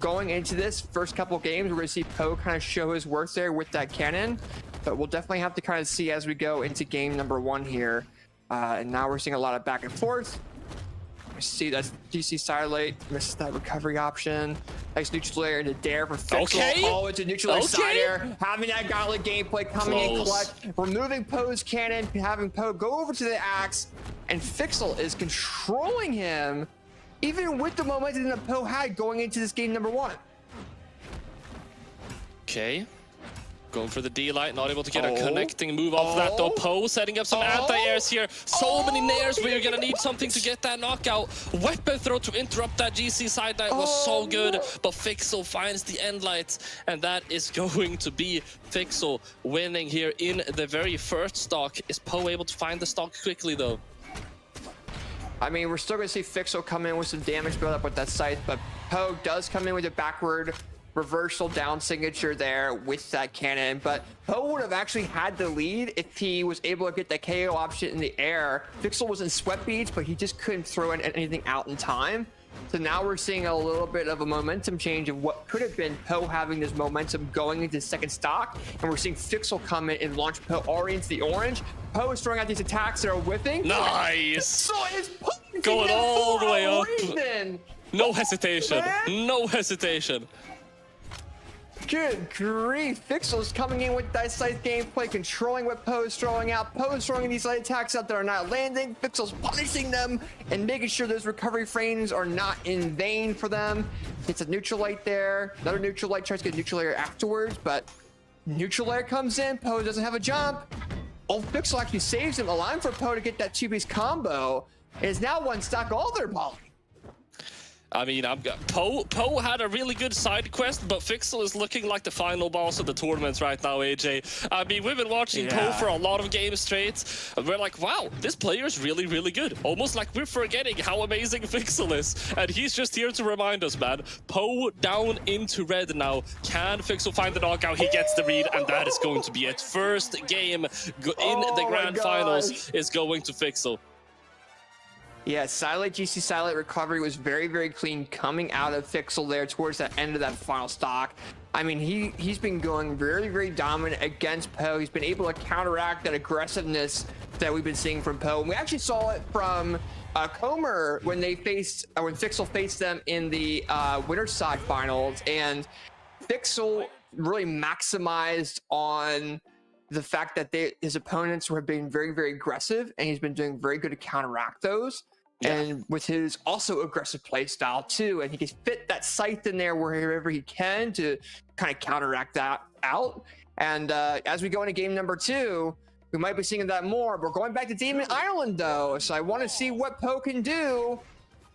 going into this first couple games, we're going to see Poe kind of show his worth there with that cannon. But we'll definitely have to kind of see as we go into game number 1 here. And now we're seeing a lot of back and forth. We see that DC Starlight misses that recovery option. Nice neutral air into dare for Fixel. Okay. Oh, it's a neutral air side air. Having that gauntlet gameplay coming in clutch. Removing Poe's cannon, having Poe go over to the axe. And Fixel is controlling him, even with the momentum that Poe had going into this game number 1. Okay. Going for the D-light, not able to get a connecting move off that though. Poe setting up some anti-airs here. So many nairs where you're gonna need something to get that knockout. Weapon throw to interrupt that GC side knight was so good, but Fixel finds the end lights, and that is going to be Fixel winning here in the very first stock. Is Poe able to find the stock quickly though? I mean, we're still gonna see Fixel come in with some damage build up with that scythe, but Poe does come in with a backward reversal down signature there with that cannon. But Poe would have actually had the lead if he was able to get the KO option in the air. Fixel was in sweat beads, but he just couldn't throw anything out in time. So now we're seeing a little bit of a momentum change of what could have been Poe having this momentum going into second stock. And we're seeing Fixel come in and launch Poe already into the orange. Poe is throwing out these attacks that are whiffing. Nice! So it's going all the way up. Reason. No hesitation. Man. No hesitation. Good grief. Fixel's coming in with that scythe gameplay, controlling what Poe's throwing out. Poe's throwing these light attacks out that are not landing. Fixel's punishing them and making sure those recovery frames are not in vain for them. It's a neutral light there. Another neutral light, tries to get neutral air afterwards, but neutral air comes in. Poe doesn't have a jump. Oh, Fixel actually saves him, allowing for Poe to get that 2-piece combo. It is now one stock all their Poly. I mean, Poe had a really good side quest, but Fixel is looking like the final boss of the tournaments right now, AJ. I mean, we've been watching Poe for a lot of games straight, and we're like, wow, this player is really, really good. Almost like we're forgetting how amazing Fixel is, and he's just here to remind us, man. Poe down into red now. Can Fixel find the knockout? He gets the read, and that is going to be it. First game in the grand finals is going to Fixel. Yeah, Silent GC Silent recovery was very, very clean coming out of Fixel there towards the end of that final stock. I mean, he's been going very, very dominant against Poe. He's been able to counteract that aggressiveness that we've been seeing from Poe. And we actually saw it from Comer when Fixel faced them in the winter side finals. And Fixel really maximized on the fact that his opponents were being very, very aggressive, and he's been doing very good to counteract those. And with his also aggressive play style too, and he can fit that scythe in there wherever he can to kind of counteract that out. And as we go into game number 2, we might be seeing that more. But we're going back to Demon Island though, so I want to see what Poe can do.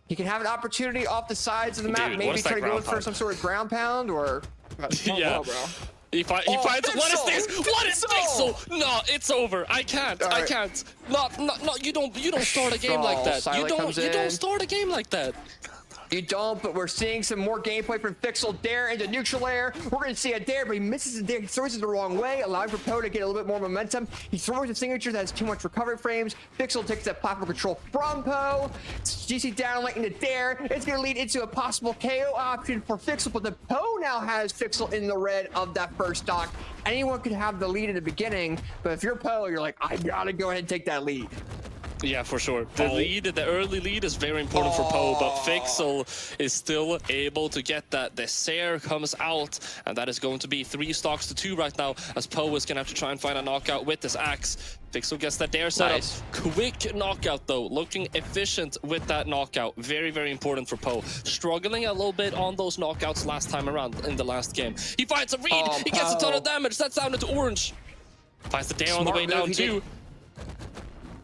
He can have an opportunity off the sides of the map, maybe try to go for some sort of ground pound or bro. He finds Fixel! What is this? What is Fixel? No, it's over. I can't. I can't. No, you don't start a game like that. You don't start a game like that. You don't, but we're seeing some more gameplay from Fixel. Dare into neutral air. We're going to see a dare, but he misses the dare. He throws it the wrong way, allowing for Poe to get a little bit more momentum. He throws a signature that has too much recovery frames. Fixel takes that platform control from Poe. GC down light into dare. It's going to lead into a possible KO option for Fixel, but the Poe now has Fixel in the red of that first stock. Anyone could have the lead in the beginning, but if you're Poe, you're like, I got to go ahead and take that lead. Yeah, for sure. The early lead is very important for Poe, but Fixel is still able to get that. The Sair comes out, and that is going to be 3 stocks to 2 right now, as Poe is going to have to try and find a knockout with this axe. Fixel gets that dare set up. Quick knockout, though. Looking efficient with that knockout. Very, very important for Poe. Struggling a little bit on those knockouts last time around in the last game. He finds a read. He gets a ton of damage. That's down into orange. Finds the dare on the way down, too.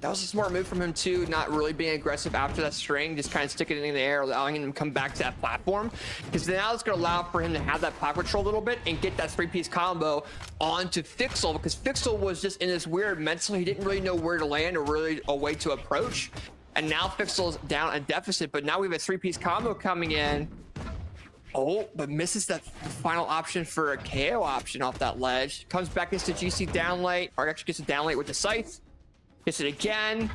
That was a smart move from him too, not really being aggressive after that string, just kind of sticking it in the air, allowing him to come back to that platform. Because now it's going to allow for him to have that power control a little bit and get that 3-piece combo onto Fixel, because Fixel was just in this weird mental, he didn't really know where to land or really a way to approach. And now Fixel's down a deficit, but now we have a 3-piece combo coming in. Oh, but misses that final option for a KO option off that ledge. Comes back, gets the GC downlight, or actually gets a downlight with the scythe. Gets it again.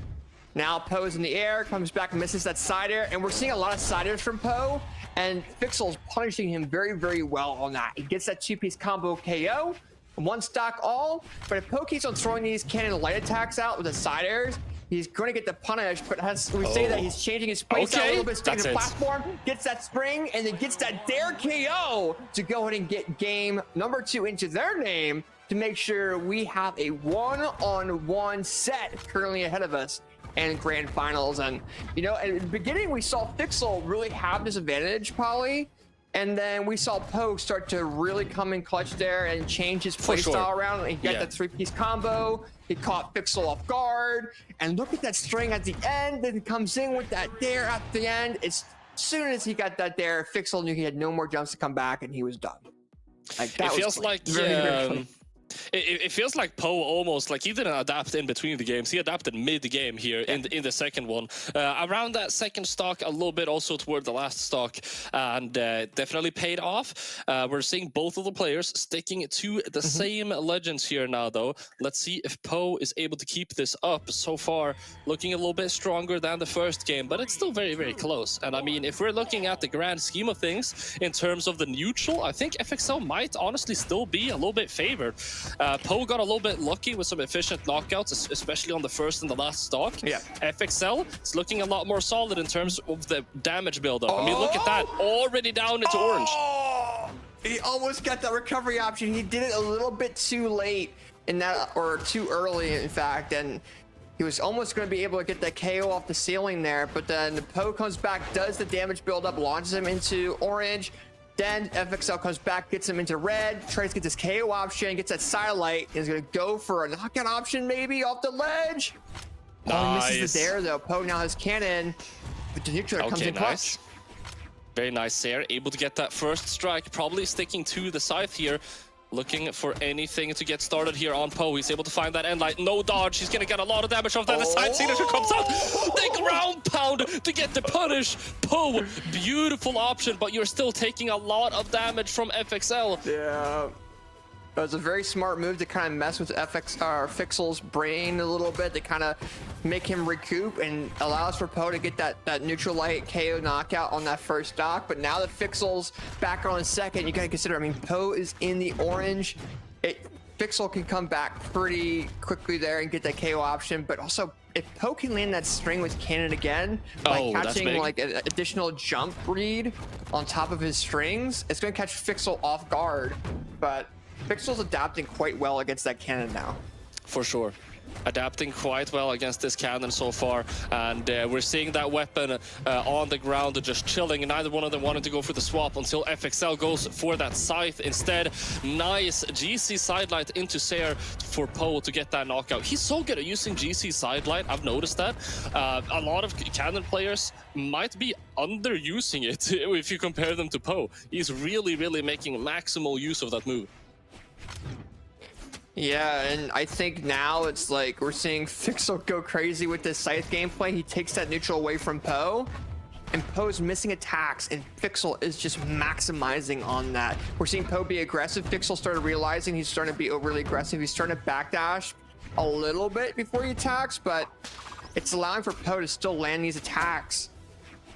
Now Poe's in the air, comes back and misses that side air. And we're seeing a lot of side airs from Poe. And Fixel's punishing him very, very well on that. He gets that two-piece combo KO, one stock all, but if Po keeps on throwing these cannon light attacks out with the side airs, he's going to get the punish, but we say that he's changing his place out a little bit, sticking to the platform, gets that spring, and then gets that dare KO to go ahead and get game number 2 into their name to make sure we have a one-on-one set currently ahead of us and grand finals. And you know, at the beginning we saw Fixel really have this advantage, Polly, and then we saw Po start to really come in clutch there and change his playstyle around. He got that 3-piece combo, he caught Fixel off guard, and look at that string at the end, then comes in with that dare at the end. As soon as he got that dare, Fixel knew he had no more jumps to come back and he was done. Like, that it feels like very it feels like Po almost like he didn't adapt in between the games. He adapted mid-game here in the second one. Around that second stock, a little bit also toward the last stock, and definitely paid off. We're seeing both of the players sticking to the same legends here now, though. Let's see if Po is able to keep this up. So far, looking a little bit stronger than the first game, but it's still very, very close. And I mean, if we're looking at the grand scheme of things in terms of the neutral, I think FXL might honestly still be a little bit favored. Po got a little bit lucky with some efficient knockouts, especially on the first and the last stock. Yeah. FXL is looking a lot more solid in terms of the damage buildup. I mean, look at that, already down into orange. He almost got that recovery option. He did it a little bit too late in that, or too early, in fact, and he was almost going to be able to get that KO off the ceiling there, but then Po comes back, does the damage buildup, launches him into orange. Then FXL comes back, gets him into red, tries to get this KO option, gets that satellite, and is going to go for a knockout option maybe off the ledge. Nice. Oh, he misses the dare though. Po now has cannon, but the neutral comes in clutch. Very nice there, able to get that first strike, probably sticking to the scythe here. Looking for anything to get started here on Po. He's able to find that end light. No dodge. He's going to get a lot of damage off that. The side signature comes out. The ground pound to get the punish. Po, beautiful option, but you're still taking a lot of damage from FXL. Yeah. It was a very smart move to kind of mess with Fixel's brain a little bit, to kind of make him recoup and allows for Po to get that neutral light KO knockout on that first stock. But now that Fixel's back on second, you got to consider, I mean, Po is in the orange. Fixel can come back pretty quickly there and get that KO option, but also if Po can land that string with cannon again by catching like an additional jump read on top of his strings, it's going to catch Fixel off guard. But Fixel's adapting quite well against that cannon now. For sure. Adapting quite well against this cannon so far, and we're seeing that weapon on the ground just chilling. Neither one of them wanted to go for the swap until FXL goes for that scythe instead. Nice GC sidelight into Sayer for Po to get that knockout. He's so good at using GC sidelight, I've noticed that. A lot of cannon players might be underusing it if you compare them to Po. He's really, really making maximal use of that move. Yeah, and I think now it's like we're seeing Fixel go crazy with this scythe gameplay. He takes that neutral away from Po, and Po's missing attacks, and Fixel is just maximizing on that. We're seeing Po be aggressive. Fixel started realizing he's starting to be overly aggressive. He's starting to backdash a little bit before he attacks, but it's allowing for Po to still land these attacks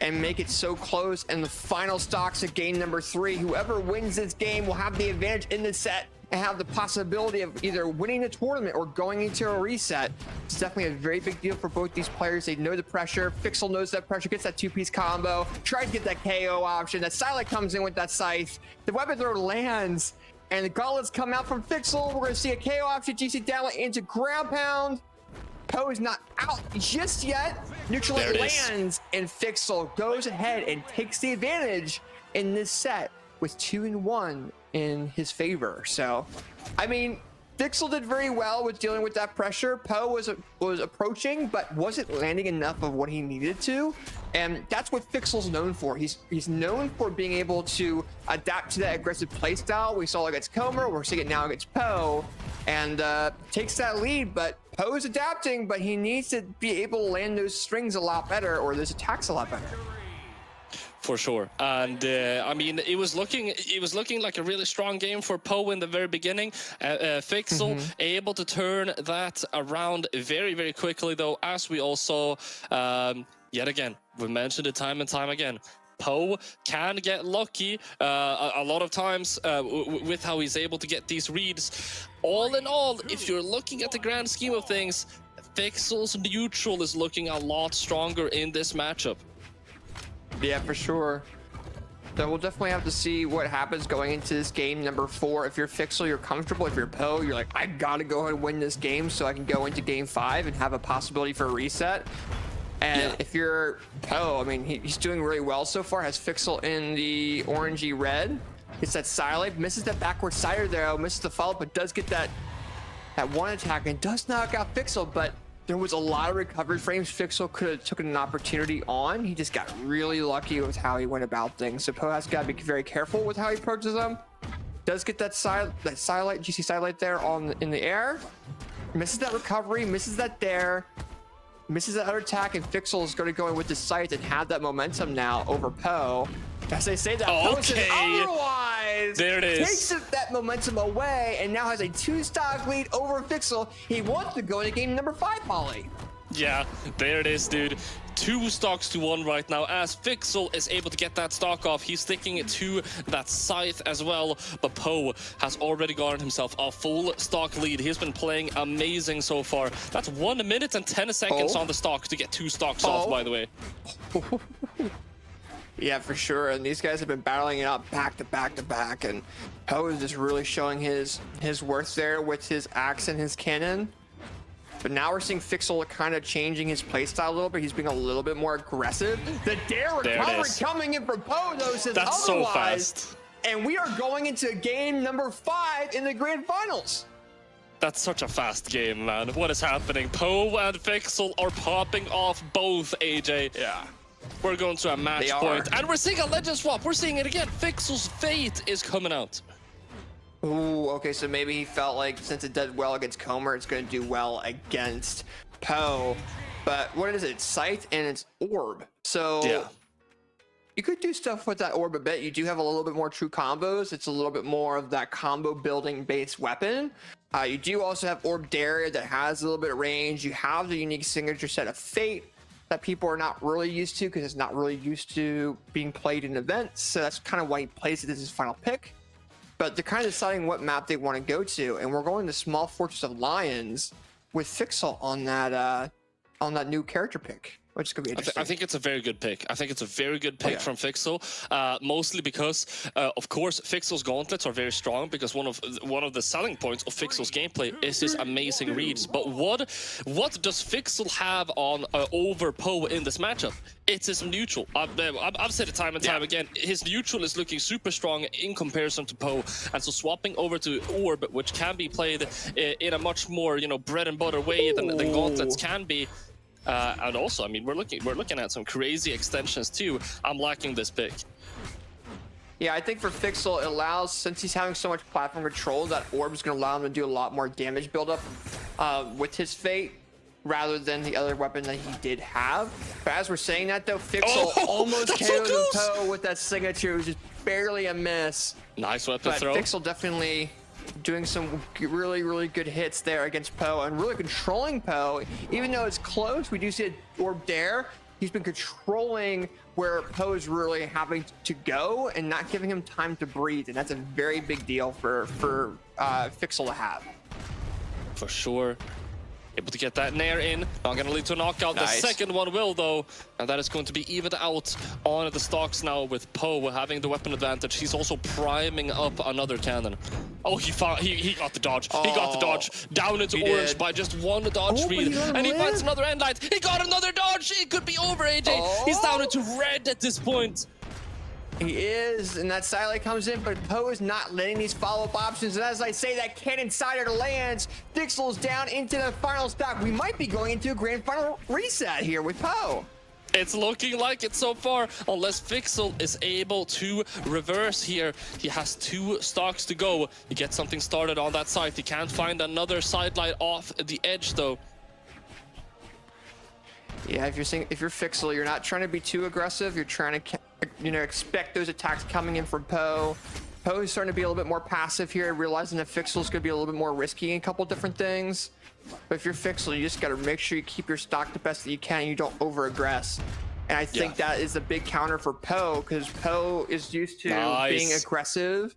and make it so close. And the final stocks of game number 3. Whoever wins this game will have the advantage in the set and have the possibility of either winning the tournament or going into a reset. It's definitely a very big deal for both these players. They know the pressure. Fixel knows that pressure, gets that 2-piece combo, tries to get that KO option. That Silent comes in with that scythe. The weapon throw lands, and the gauntlets come out from Fixel. We're going to see a KO option, GC downlight into ground pound. Po is not out just yet. Neutral lands, and Fixel goes ahead and takes the advantage in this set with 2-1 in his favor. So, I mean, Fixel did very well with dealing with that pressure. Po was approaching, but wasn't landing enough of what he needed to. And that's what Fixel's known for. He's known for being able to adapt to that aggressive playstyle. We saw it against Comer, we're seeing it now against Po, and takes that lead. But Po's adapting, but he needs to be able to land those strings a lot better, or those attacks a lot better. For sure. And I mean, it was looking like a really strong game for Po in the very beginning. Fixel able to turn that around very, very quickly, though, as we all saw. Yet again, we mentioned it time and time again. Poe can get lucky a lot of times with how he's able to get these reads. All in all, if you're looking at the grand scheme of things, FXL's neutral is looking a lot stronger in this matchup. Yeah, for sure. So we'll definitely have to see what happens going into this game number 4. If you're FXL, you're comfortable. If you're Poe, you're like, I gotta go ahead and win this game so I can go into game 5 and have a possibility for a reset. And if you're Poe, I mean, he's doing really well so far. Has FXL in the orangey red. Gets that silent, misses that backward sider there, misses the follow-up, but does get that one attack and does knock out FXL. But there was a lot of recovery frames FXL could have taken an opportunity on. He just got really lucky with how he went about things. So Poe has got to be very careful with how he approaches them. Does get that sidelight, GC sidelight there in the air. Misses that recovery, misses that there. Misses that other attack, and FXL is going to go in with the sight and have that momentum now over Poe. As they say that, Poe says otherwise. There it is. Takes that momentum away and now has a 2-stock lead over FXL. He wants to go into game number 5, Polly. Yeah, there it is, dude. 2 stocks to 1 right now as FXL is able to get that stock off. He's sticking it to that scythe as well, but Poe has already garnered himself a full stock lead. He's been playing amazing so far. That's 1 minute and 10 seconds on the stock to get 2 stocks off, by the way. Yeah, for sure. And these guys have been battling it out back to back to back, and Poe is just really showing his worth there with his axe and his cannon. But now we're seeing FXL kind of changing his playstyle a little bit. He's being a little bit more aggressive. The dare recovery coming in from Poe, though, says that's otherwise. So fast. And we are going into game number 5 in the grand finals. That's such a fast game, man. What is happening? Poe and FXL are popping off both, AJ. Yeah. We're going to a match point. And we're seeing a legend swap. We're seeing it again. FXL's fate is coming out. Ooh, okay, so maybe he felt like since it does well against Comer, it's going to do well against Poe. But what is it? It's Scythe and it's Orb. So you could do stuff with that Orb a bit. You do have a little bit more true combos. It's a little bit more of that combo building based weapon. You do also have Orb Dare that has a little bit of range. You have the unique signature set of Fate that people are not really used to because it's not really used to being played in events. So that's kind of why he plays it as his final pick. But they're kind of deciding what map they want to go to, and we're going to Small Fortress of Lions with FXL on that new character pick, which is going to be interesting. I think it's a very good pick. I think it's a very good pick from FXL, mostly because, of course, FXL's gauntlets are very strong because one of the selling points of FXL's gameplay is his amazing reads. But what does FXL have on over Poe in this matchup? It's his neutral. I've said it time and time again. His neutral is looking super strong in comparison to Poe, and so swapping over to Orb, which can be played in a much more bread and butter way than the gauntlets can be. And also, I mean, we're looking at some crazy extensions too. I'm liking this pick. Yeah, I think for FXL, it allows, since he's having so much platform control, that Orb is going to allow him to do a lot more damage buildup with his Fate, rather than the other weapon that he did have. But as we're saying that, though, FXL almost KO'd Poe with that signature. It was just barely a miss. Nice weapon throw. But FXL definitely doing some really, really good hits there against Poe and really controlling Poe. Even though it's close, we do see a Orb Dare. He's been controlling where Poe is really having to go and not giving him time to breathe. And that's a very big deal for FXL to have. For sure. Able to get that Nair in. Not going to lead to a knockout. Nice. The second one will, though. And that is going to be evened out on the stocks now with Poe having the weapon advantage. He's also priming up another cannon. Oh, he got the dodge. He got the dodge. Down into orange by just one dodge read. And he finds another end light. He got another dodge. It could be over, AJ. He's down into red at this point. He is, and that Silent comes in, but Poe is not letting these follow-up options. And as I say, that cannon cider lands. FXL's down into the final stock. We might be going into a grand final reset here with Poe. It's looking like it so far, unless FXL is able to reverse here. He has 2 stocks to go. He gets something started on that side. He can't find another sidelight off the edge, though. Yeah, if you're FXL, you're not trying to be too aggressive. You're trying to, expect those attacks coming in from Poe. Poe is starting to be a little bit more passive here, realizing that FXL is going to be a little bit more risky in a couple different things. But if you're FXL, you just got to make sure you keep your stock the best that you can. You don't over-aggress. And I think that is a big counter for Poe, because Poe is used to being aggressive.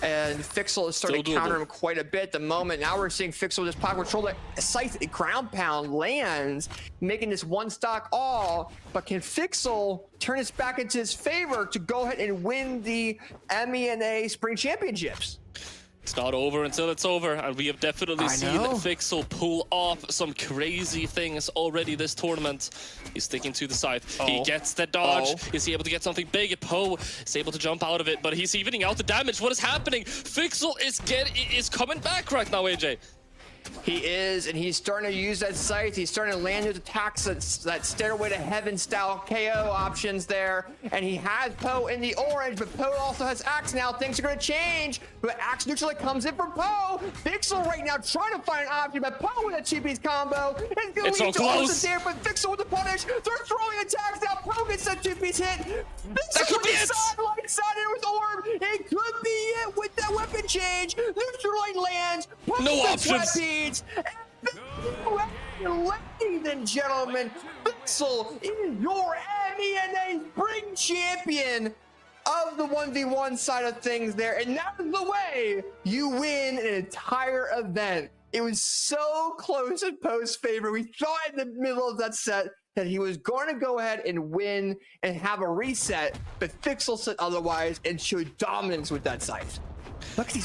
And Fixel is starting to counter him quite a bit at the moment. Now we're seeing Fixel just pocket control. That Scythe ground pound lands, making this one stock all. But can Fixel turn this back into his favor to go ahead and win the MENA Spring Championships? It's not over until it's over, and we have definitely seen Fixel pull off some crazy things already this tournament. He's sticking to the side. He gets the dodge. Is he able to get something big? Poe is able to jump out of it, but he's evening out the damage. What is happening? Fixel is coming back right now, AJ. He is, and he's starting to use that Scythe. He's starting to land his attacks, that Stairway to Heaven style KO options there. And he has Poe in the orange, but Poe also has Axe now. Things are going to change, but Axe neutral comes in for Poe. Fixel right now trying to find an option, but Poe with a two-piece combo. It's going to lead to ultimate there, but Fixel with the punish. They're throwing attacks now. Poe gets that two-piece hit. That could be it. Sided with Orb. It could be it with that weapon change. Neutral line lands. Poe no options. Ladies and gentlemen, Fixel is your MENA Spring Champion of the 1v1 side of things there, and that is the way you win an entire event. It was so close in Poe's favor. We thought in the middle of that set that he was going to go ahead and win and have a reset, but Fixel said otherwise and showed dominance with that scythe. Look at these